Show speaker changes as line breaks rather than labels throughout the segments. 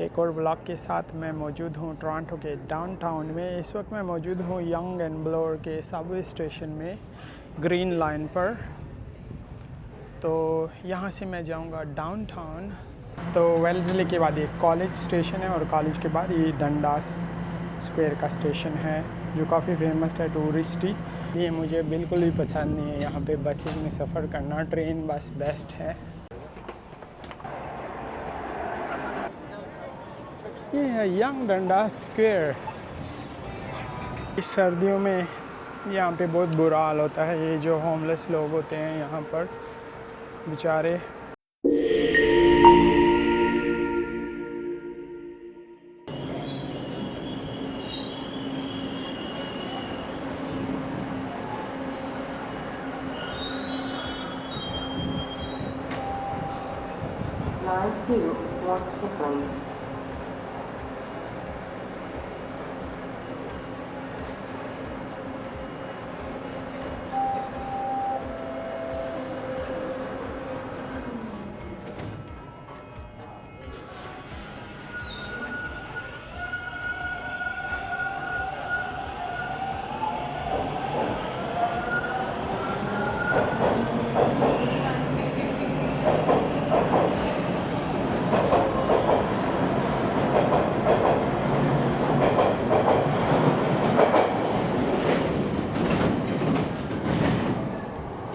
एक और ब्लॉग के साथ मैं मौजूद हूँ टोरंटो के डाउनटाउन में। इस वक्त मैं मौजूद हूँ यंग एंड ब्लोर के सबवे स्टेशन में, ग्रीन लाइन पर। तो यहाँ से मैं जाऊँगा डाउनटाउन। तो वेल्सले के बाद ये कॉलेज स्टेशन है और कॉलेज के बाद ये डंडास स्क्वायर का स्टेशन है जो काफ़ी फेमस है टूरिस्ट ही। ये मुझे बिल्कुल भी पसंद नहीं है यहाँ पे बसेस में सफ़र करना। ट्रेन बस बेस्ट है। ये है यंग डंडास स्क्वायर। इस सर्दियों में यहाँ पे बहुत बुरा हाल होता है। ये जो होमलेस लोग होते हैं यहाँ पर बेचारे,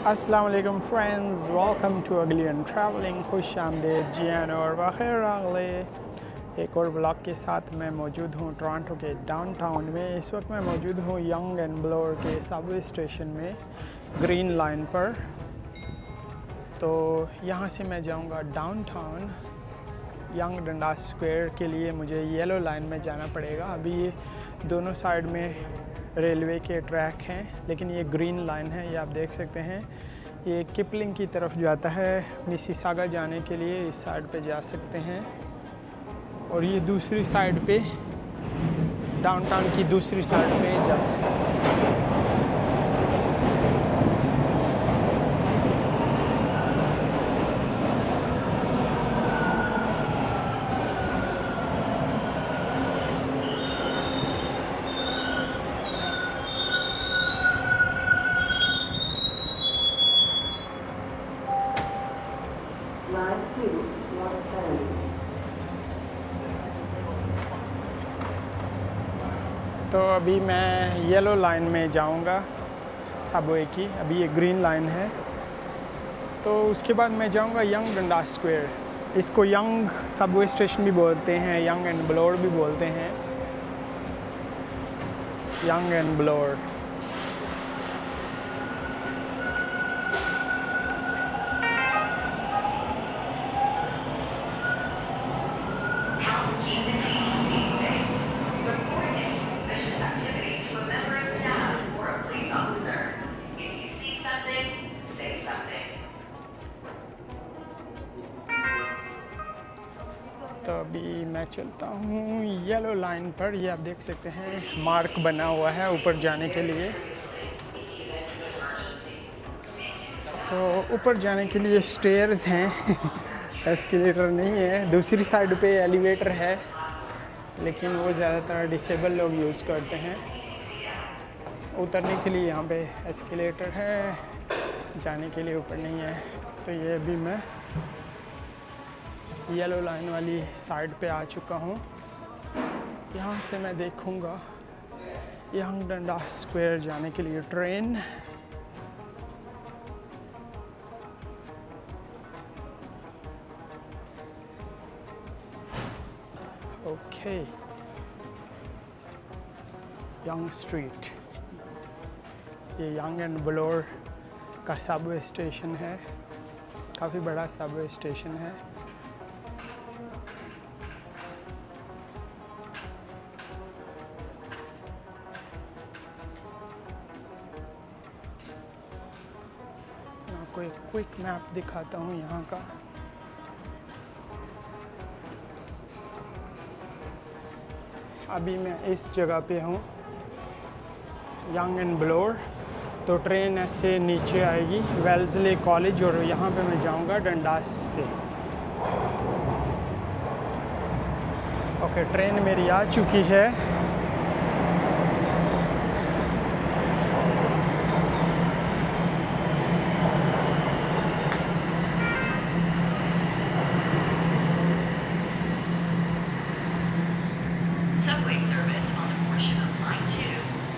अस्सलाम वालेकुम फ्रेंड्स, वेलकम टू अगलियन ट्रैवलिंग। खुश आमदीद जियान और बखैर अगले एक और ब्लॉग के साथ मैं मौजूद हूँ टोरंटो के डाउनटाउन में। इस वक्त मैं मौजूद हूँ यंग एंड ब्लोर के सबवे स्टेशन में, ग्रीन लाइन पर। तो यहाँ से मैं जाऊँगा डाउनटाउन। यंग डंडास स्क्वायर के लिए मुझे येलो लाइन में जाना पड़ेगा। अभी ये दोनों साइड में रेलवे के ट्रैक हैं, लेकिन ये ग्रीन लाइन है, ये आप देख सकते हैं। ये किपलिंग की तरफ जाता है। मिसिसागा जाने के लिए इस साइड पे जा सकते हैं और ये दूसरी साइड पे, डाउनटाउन की दूसरी साइड पे जाते हैं। तो अभी मैं येलो लाइन में जाऊंगा सबवे की। अभी ये ग्रीन लाइन है। तो उसके बाद मैं जाऊंगा यंग डंडास स्क्वायर। इसको यंग सबवे स्टेशन भी बोलते हैं, यंग एंड ब्लोर भी बोलते हैं। Yonge and Bloor. तो अभी मैं चलता हूँ येलो लाइन पर। ये आप देख सकते हैं मार्क बना हुआ है ऊपर जाने के लिए। तो ऊपर जाने के लिए स्टेयर्स हैं एस्केलेटर नहीं है। दूसरी साइड पे एलिवेटर है, लेकिन वो ज़्यादातर डिसेबल लोग यूज़ करते हैं। उतरने के लिए यहाँ पे एस्केलेटर है, जाने के लिए ऊपर नहीं है। तो ये अभी मैं येलो लाइन वाली साइड पे आ चुका हूँ। यहाँ से मैं देखूँगा यंग डंडास स्क्वायर जाने के लिए ट्रेन। Okay, young street. ये यंग एंड ब्लोर का सबवे स्टेशन है, काफ़ी बड़ा सबवे स्टेशन है। आपको एक क्विक मैप दिखाता हूँ यहाँ का। अभी मैं इस जगह पे हूँ, यंग एंड ब्लोर। तो ट्रेन ऐसे नीचे आएगी वेल्सले कॉलेज और यहाँ पे मैं जाऊँगा डंडास पे। ओके, ट्रेन मेरी आ चुकी है।
Subway service on the portion of Line 2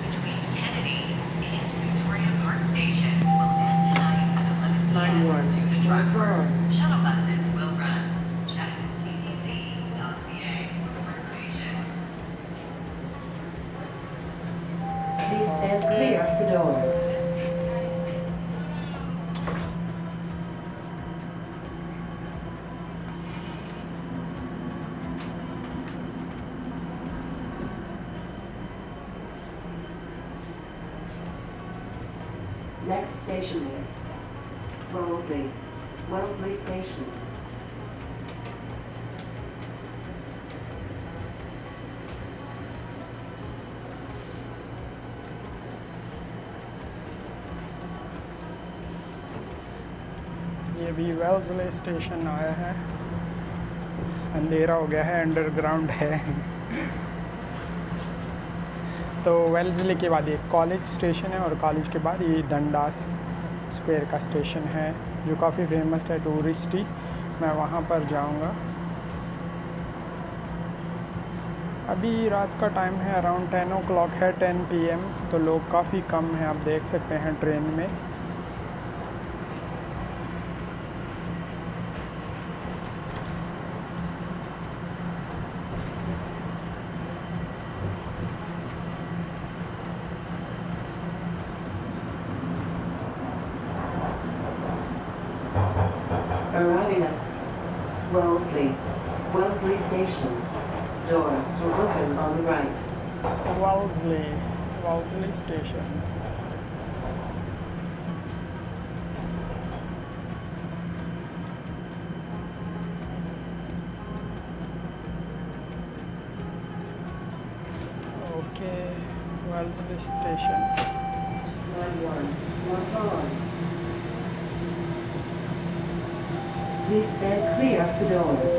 between Kennedy and Victoria Park stations will end tonight at 11 p.m. due to truck work. Shuttle buses will run. Check ttc.ca for more information.
Please stand clear of the doors. Next station is Wellesley Station.
ये भी Wellesley station आया है। अंधेरा हो गया है, underground है। तो वेल्सले के बाद ये कॉलेज स्टेशन है और कॉलेज के बाद ये डंडास स्क्वायर का स्टेशन है जो काफ़ी फेमस है, टूरिस्टी। मैं वहाँ पर जाऊँगा। अभी रात का टाइम है, अराउंड 10 o'clock है, 10 PM। तो लोग काफ़ी कम हैं, आप देख सकते हैं ट्रेन में।
Arriving at Wellesley Station. Doors will open on the right.
Wellesley station. Okay, Wellesley station.
Line 1, walk on. Please stand clear of the doors.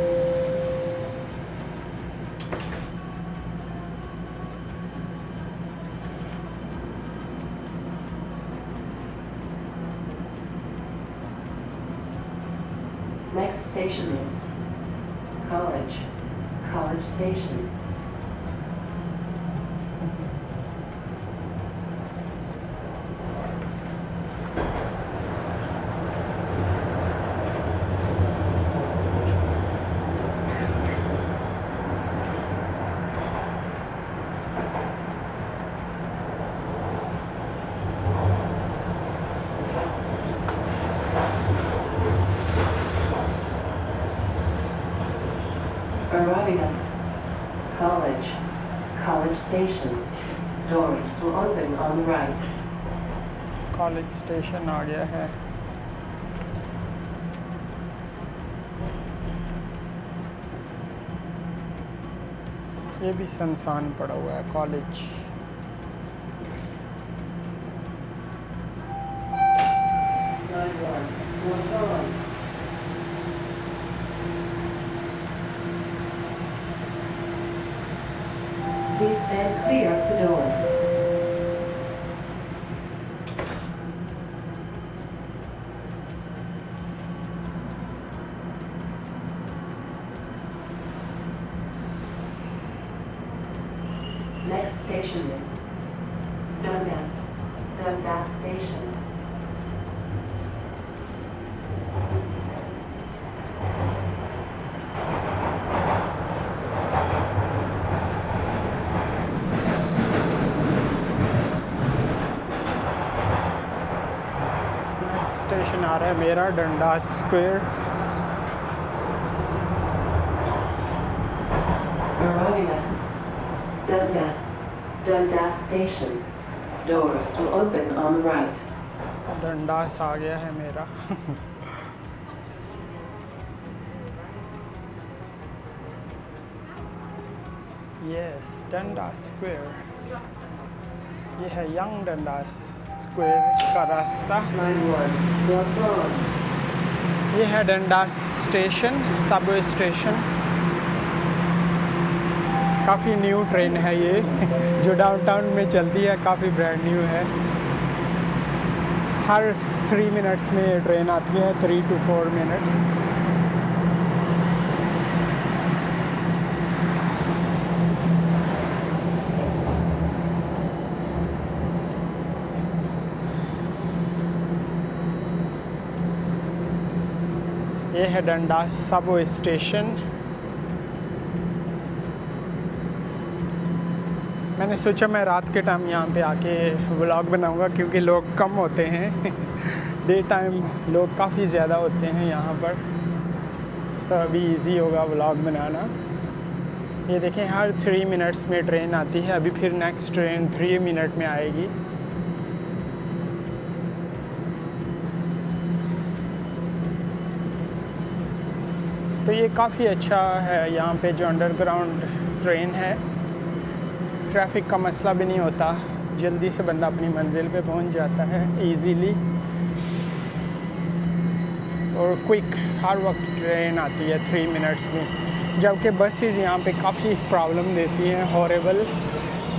Next station is College Station. Arriving at College Station. Doors will open on the right.
College station आ गया है। ये भी सुनसान पड़ा हुआ है college.
Line 1, walk on. Please stand clear of the doors. Next station is Dundas Station.
Station आ रहा है मेरा Dundas square.
Arriving at Dundas Station. Doors will open on the right.
Dundas आ गया है मेरा। Yes, Dundas square. ये है यंग डंडास स्क्वायर का रास्ता।
Line 1, walk on.
ये है डंडास स्टेशन, सबवे स्टेशन। काफ़ी न्यू ट्रेन है ये जो डाउनटाउन में चलती है, काफ़ी ब्रांड न्यू है। हर 3 मिनट्स में ये ट्रेन आती है, 3 to 4 मिनट्स। ये है डंडास सबवे स्टेशन। मैंने सोचा मैं रात के टाइम यहाँ पे आके व्लॉग बनाऊँगा क्योंकि लोग कम होते हैं डे टाइम लोग काफ़ी ज़्यादा होते हैं यहाँ पर, तो अभी इजी होगा व्लॉग बनाना। ये देखें हर 3 मिनट्स में ट्रेन आती है, अभी फिर नेक्स्ट ट्रेन 3 मिनट में आएगी। तो ये काफ़ी अच्छा है यहाँ पे जो अंडरग्राउंड ट्रेन है, ट्रैफिक का मसला भी नहीं होता, जल्दी से बंदा अपनी मंजिल पे पहुँच जाता है इजीली और क्विक। हर वक्त ट्रेन आती है 3 मिनट्स में, जबकि बसेस यहाँ पे काफ़ी प्रॉब्लम देती हैं, हॉरेबल।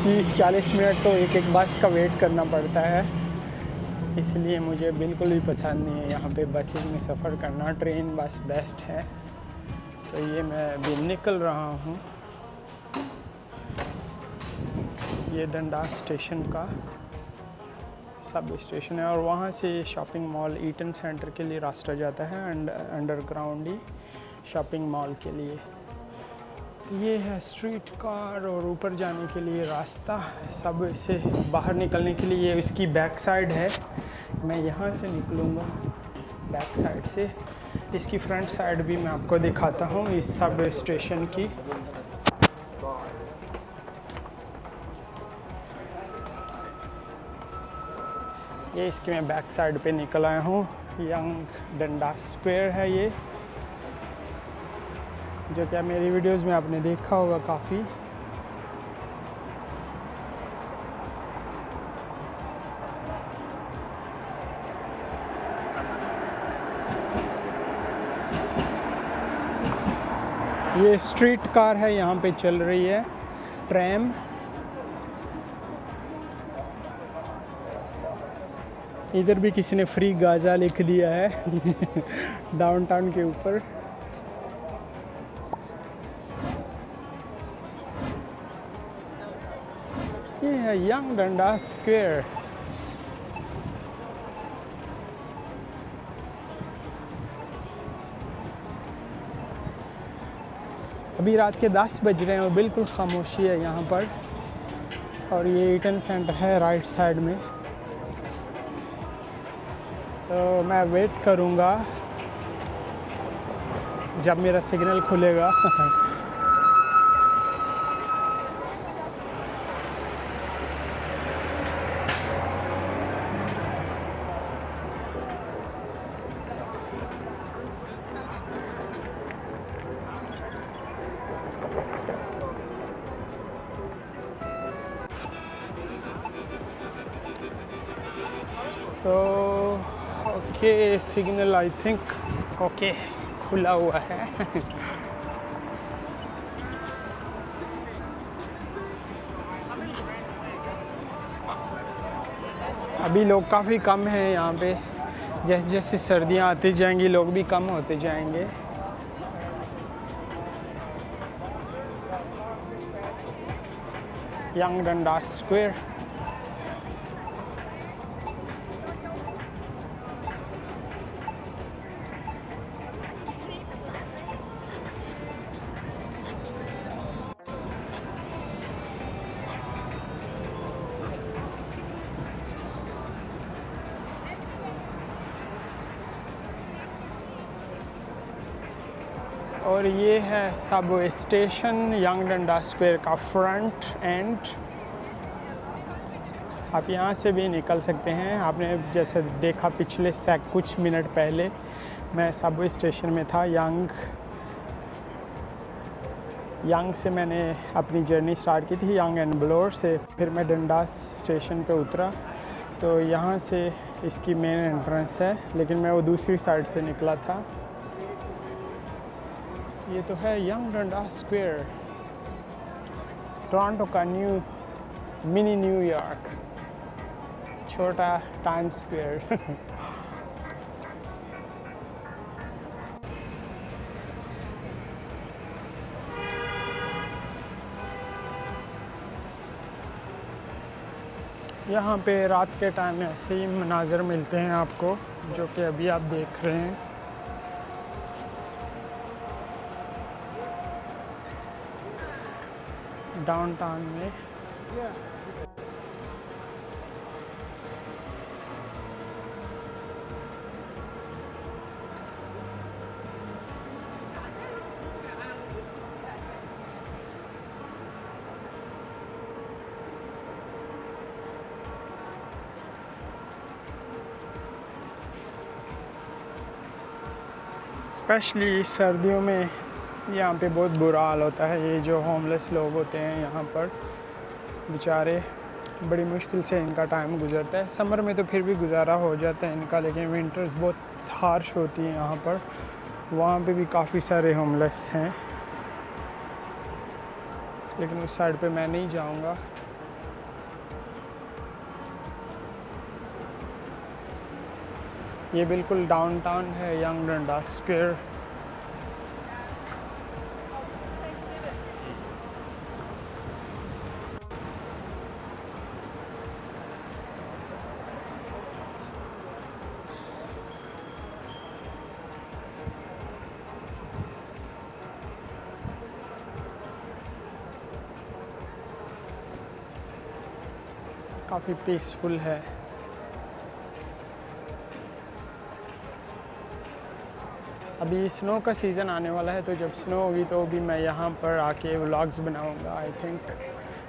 30-40 मिनट तो एक बस का वेट करना पड़ता है, इसलिए मुझे बिल्कुल भी पसंद नहीं है यहाँ पे बसेस में सफ़र करना। ट्रेन बस बेस्ट है। तो ये मैं अभी निकल रहा हूँ, ये डंडास स्टेशन का सब स्टेशन है और वहाँ से शॉपिंग मॉल ईटन सेंटर के लिए रास्ता जाता है and underground he shopping mall के लिए। तो ये है स्ट्रीट कार और ऊपर जाने के लिए रास्ता। सब से बाहर निकलने के लिए ये इसकी बैक साइड है, मैं यहाँ से निकलूँगा बैक साइड से। इसकी फ्रंट साइड भी मैं आपको दिखाता हूँ इस सब स्टेशन की। ये इसकी मैं बैक साइड पे निकल आया हूँ। यंग डंडास स्क्वायर है ये, जो क्या मेरी वीडियोस में आपने देखा होगा काफ़ी। ये स्ट्रीट कार है, यहाँ पे चल रही है ट्रैम। इधर भी किसी ने फ्री गाजा लिख दिया है डाउनटाउन के ऊपर। ये है यंग डंडास स्क्वायर। अभी रात के 10 बज रहे हैं और बिल्कुल खामोशी है यहाँ पर। और ये ईटन सेंटर है राइट साइड में। तो मैं वेट करूँगा जब मेरा सिग्नल खुलेगा तो okay, signal I think okay खुला हुआ है अभी लोग काफ़ी कम हैं यहाँ पे। जैसे जैसे सर्दियाँ आती जाएंगी लोग भी कम होते जाएंगे। Young Dundas square. और ये है Subway station young Dundas square का फ्रंट एंड। आप यहाँ से भी निकल सकते हैं। आपने जैसे देखा पिछले कुछ मिनट पहले मैं सबवे स्टेशन में था। यंग से मैंने अपनी जर्नी स्टार्ट की थी, यंग एंड ब्लोर से। फिर मैं डंडास स्टेशन पे उतरा, तो यहाँ से इसकी मेन एंट्रेंस है, लेकिन मैं वो दूसरी साइड से निकला था। ये तो है यंग डंडास स्क्वायर। टोरंटो का मिनी न्यूयॉर्क, छोटा टाइम स्क्वायर। यहाँ पे रात के टाइम ऐसे ही मनाज़र मिलते हैं आपको, जो कि अभी आप देख रहे हैं। डाउनटाउन में स्पेशली सर्दियों में यहाँ पे बहुत बुरा हाल होता है। ये जो होमलेस लोग होते हैं यहाँ पर, बेचारे बड़ी मुश्किल से इनका टाइम गुजरता है। समर में तो फिर भी गुजारा हो जाता है इनका, लेकिन विंटर्स बहुत हार्श होती है यहाँ पर। वहाँ पे भी काफ़ी सारे होमलेस हैं, लेकिन उस साइड पे मैं नहीं जाऊँगा। ये बिल्कुल डाउनटाउन है, यंग डंडास स्क्वायर। काफ़ी पीसफुल है। अभी स्नो का सीज़न आने वाला है, तो जब स्नो होगी तो भी मैं यहाँ पर आके व्लॉग्स बनाऊँगा। आई थिंक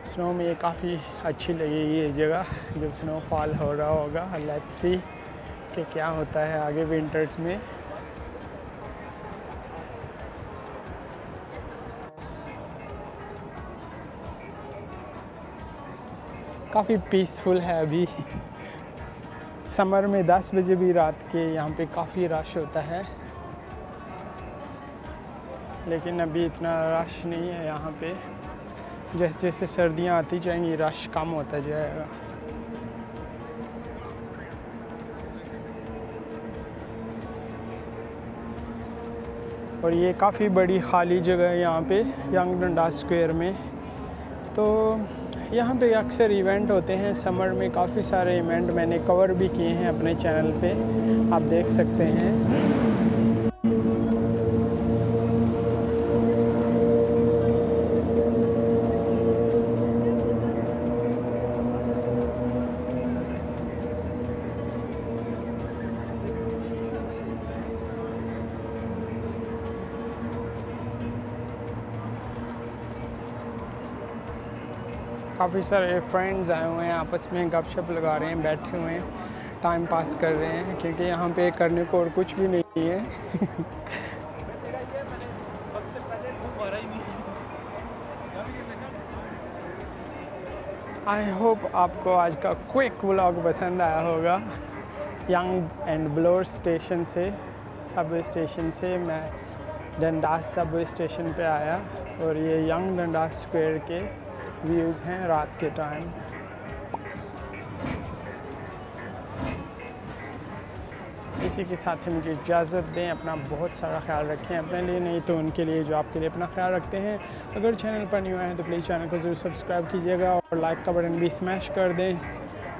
स्नो में ये काफ़ी अच्छी लगेगी ये जगह, जब स्नोफॉल हो रहा होगा। लेट्स सी कि क्या होता है आगे विंटर्स में। काफ़ी पीसफुल है अभी। समर में 10 बजे भी रात के यहाँ पे काफ़ी रश होता है, लेकिन अभी इतना रश नहीं है यहाँ पे। जैसे जैसे सर्दियाँ आती जाएंगी रश कम होता जाएगा। और ये काफ़ी बड़ी खाली जगह है यहाँ पे यंग डंडास स्क्वायर में। तो यहाँ पे अक्सर इवेंट होते हैं समर में, काफ़ी सारे इवेंट मैंने कवर भी किए हैं अपने चैनल पे, आप देख सकते हैं। काफ़ी सारे फ्रेंड्स आए हुए हैं, आपस में गपशप लगा रहे हैं, बैठे हुए हैं, टाइम पास कर रहे हैं, क्योंकि यहाँ पे करने को और कुछ भी नहीं है। आई होप आपको आज का क्विक व्लॉग पसंद आया होगा। यंग एंड ब्लोर स्टेशन से, सबवे स्टेशन से मैं डंडास सबवे स्टेशन पे आया, और ये यंग डंडास स्क्वायर के व्यूज़ हैं रात के टाइम। इसी के साथ ही मुझे इजाज़त दें। अपना बहुत सारा ख्याल रखें, अपने लिए नहीं तो उनके लिए जो आपके लिए अपना ख्याल रखते हैं। अगर चैनल पर न्यू आए हैं तो प्लीज़ चैनल को ज़रूर सब्सक्राइब कीजिएगा, और लाइक का बटन भी स्मैश कर दें,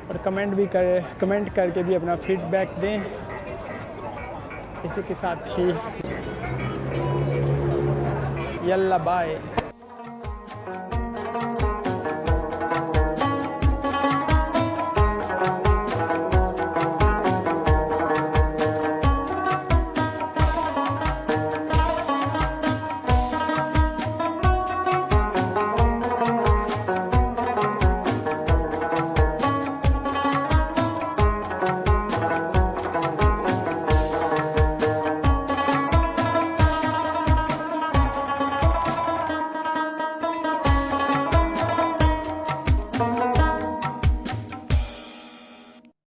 और कमेंट करके भी अपना फीडबैक दें। इसी के साथ ही यल्ला बाय।